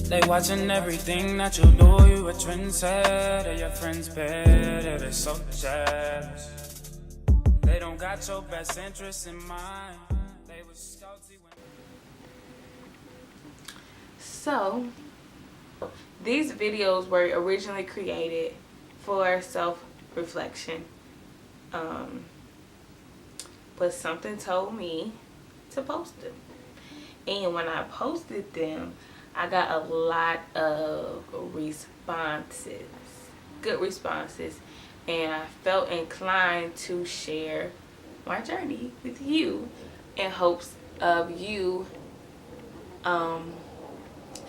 They watching everything that you do, you a trendsetter, your friends better, they're so jealous. They don't got your best interests in mind. They was salty when... So, these videos were originally created for self-reflection. But something told me to post them. And when I posted them, I got a lot of responses, good responses, and I felt inclined to share my journey with you in hopes of you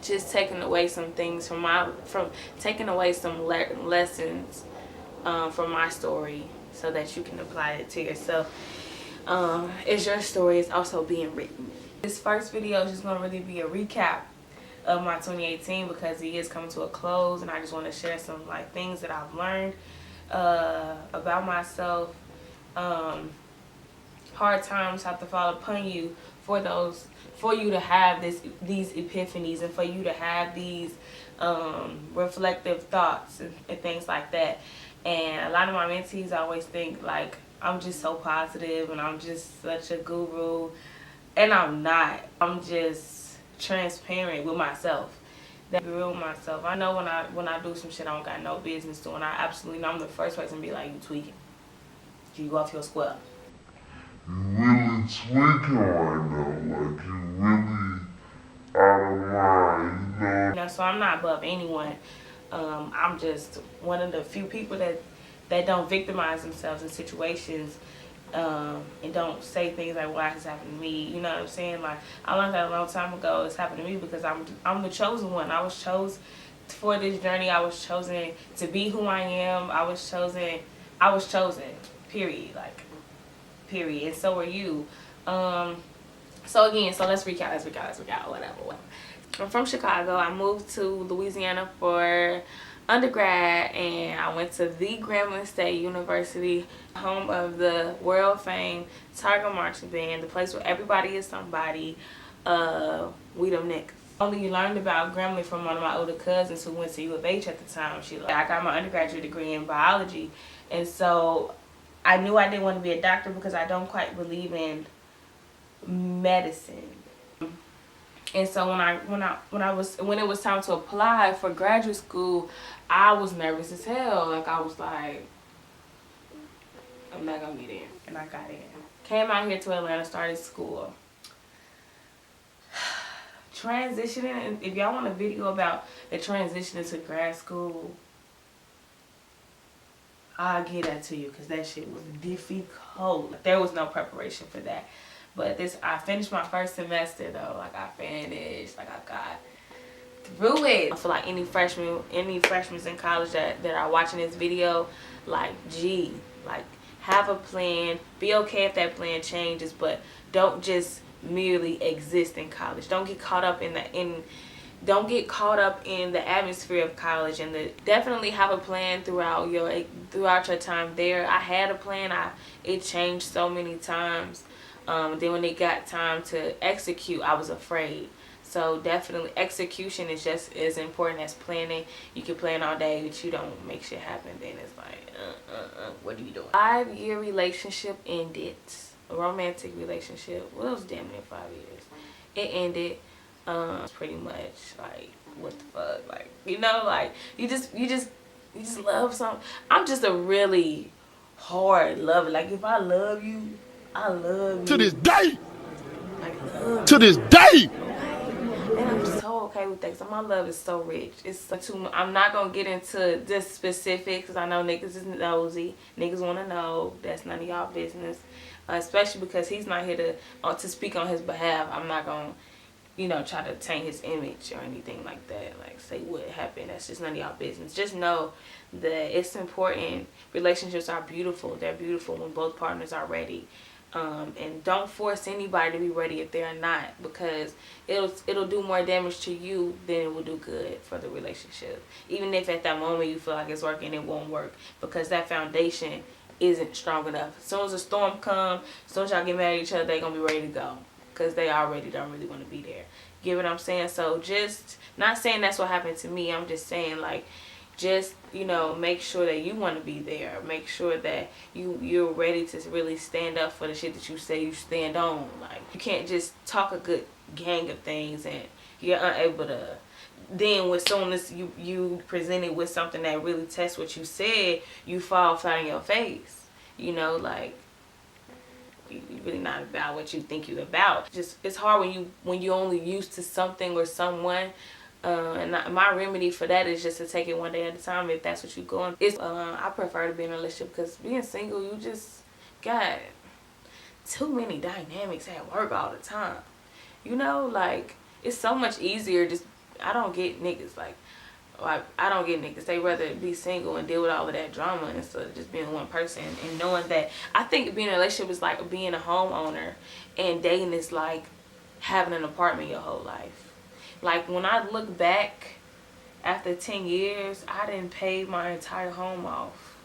just taking away some things from taking away some lessons from my story so that you can apply it to yourself. As your story is also being written. This first video is just going to really be a recap of my 2018 because it is coming to a close, and I just want to share some things that I've learned about myself. Hard times have to fall upon you for you to have these epiphanies, and for you to have these reflective thoughts and things like that. And a lot of my mentees always think I'm just so positive and I'm just such a guru, and I'm not. I'm just transparent with myself. That real myself. I know when I do some shit I don't got no business doing. I absolutely know I'm the first person to be like, you tweaking. You go off your square. You really tweaking right now. Like, you really out of line, you know? So I'm not above anyone. I'm just one of the few people that don't victimize themselves in situations and don't say things like, why has happened to me? You know what I'm saying? Like, I learned that a long time ago. It's happened to me because I'm the chosen one. I was chosen for this journey. I was chosen to be who I am. I was chosen, period. Period. And so are you. So let's recap, whatever. I'm from Chicago. I moved to Louisiana for undergrad, and I went to the Grambling State University, home of the world famed Tiger Marching Band, the place where everybody is somebody. We them niggas. Only learned about Grambling from one of my older cousins who went to U of H at the time. I got my undergraduate degree in biology, and so I knew I didn't want to be a doctor because I don't quite believe in medicine. And so when it was time to apply for graduate school, I was nervous as hell. I was like, I'm not gonna get in. And I got in. Came out here to Atlanta, started school. Transitioning, if y'all want a video about the transition into grad school, I'll get that to you because that shit was difficult. There was no preparation for that. But I finished my first semester though. I got through it. I feel like any freshmen in college that are watching this video, have a plan. Be okay if that plan changes, but don't just merely exist in college. Don't get caught up in the atmosphere of college, and definitely have a plan throughout your time there. I had a plan. It changed so many times. Then when it got time to execute, I was afraid. So definitely execution is just as important as planning. You can plan all day, but you don't make shit happen. Then it's like, what are you doing? 5-year relationship ended. A romantic relationship. Well, it was damn near 5 years. It ended. Pretty much what the fuck? You just love something. I'm just a really hard lover. If I love you, I love you. To this day! To this day! And I'm so okay with that because my love is so rich. It's too much. I'm not going to get into this specifics because I know niggas is nosy. Niggas want to know. That's none of y'all business. Especially because he's not here to speak on his behalf. I'm not going to try to taint his image or anything like that. Say what happened. That's just none of y'all business. Just know that it's important. Relationships are beautiful. They're beautiful when both partners are ready. And don't force anybody to be ready if they're not, because it'll do more damage to you than it will do good for the relationship. Even if at that moment you feel like it's working, it won't work because that foundation isn't strong enough. As soon as a storm comes, as soon as y'all get mad at each other, they're gonna be ready to go because they already don't really want to be there. Get what I'm saying? So just, not saying that's what happened to me. I'm just saying, like, just, you know, make sure that you want to be there. Make sure that you're ready to really stand up for the shit that you say you stand on. Like, you can't just talk a good gang of things and you're unable to, then as soon as you presented with something that really tests what you said, you fall flat on your face. You know, like, you really not about what you think you about. Just, it's hard when you only used to something or someone. And my remedy for that is just to take it one day at a time. If that's what you're going, it's I prefer to be in a relationship, because being single, you just got too many dynamics at work all the time. You know, like, it's so much easier. Just, I don't get niggas like I don't get niggas. They rather be single and deal with all of that drama instead of just being one person and knowing that. I think being in a relationship is like being a homeowner, and dating is like having an apartment your whole life. Like, when I look back after 10 years, I didn't pay my entire home off.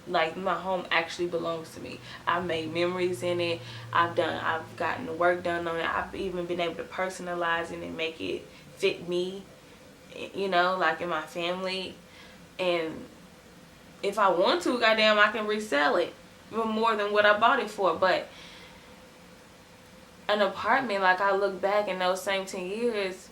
Like, my home actually belongs to me. I've made memories in it. I've gotten the work done on it. I've even been able to personalize it and make it fit me, you know, like in my family. And if I want to, goddamn, I can resell it for more than what I bought it for. But an apartment, like, I look back in those same 10 years,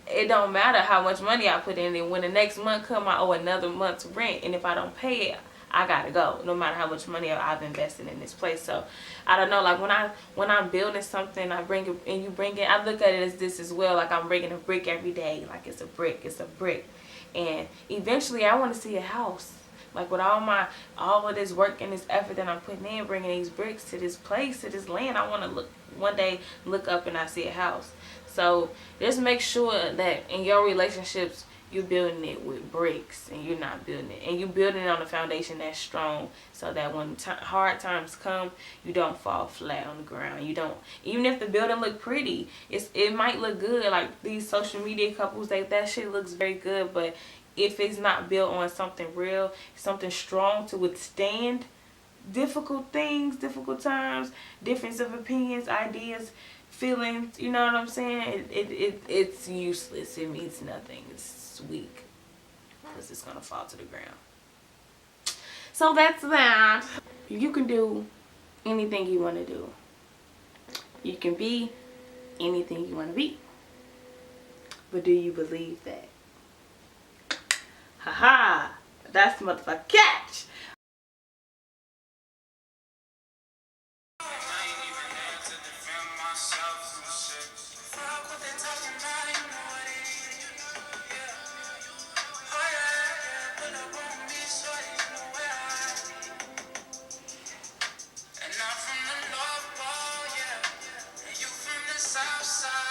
it don't matter how much money I put in it. When the next month come, I owe another month's rent, and if I don't pay it, I gotta go, no matter how much money I've invested in this place. So I don't know, like, when I'm building something, I bring it, and you bring it, I look at it as this as well. Like, I'm bringing a brick every day. Like, it's a brick, and eventually I want to see a house. Like, with all of this work and this effort that I'm putting in, bringing these bricks to this place, to this land, I want to one day look up and I see a house. So just make sure that in your relationships, you're building it with bricks, and you're not building it, and you're building it on a foundation that's strong, so that when hard times come, you don't fall flat on the ground. You don't, even if the building look pretty, it might look good. Like, these social media couples, that shit looks very good, but if it's not built on something real, something strong to withstand difficult things, difficult times, difference of opinions, ideas, feelings, you know what I'm saying? It's useless. It means nothing. It's weak, because it's gonna fall to the ground. So that's that. You can do anything you want to do. You can be anything you want to be. But do you believe that? Haha, that's the motherfucking catch. And I'm from the North Pole, yeah. And you from the South Side.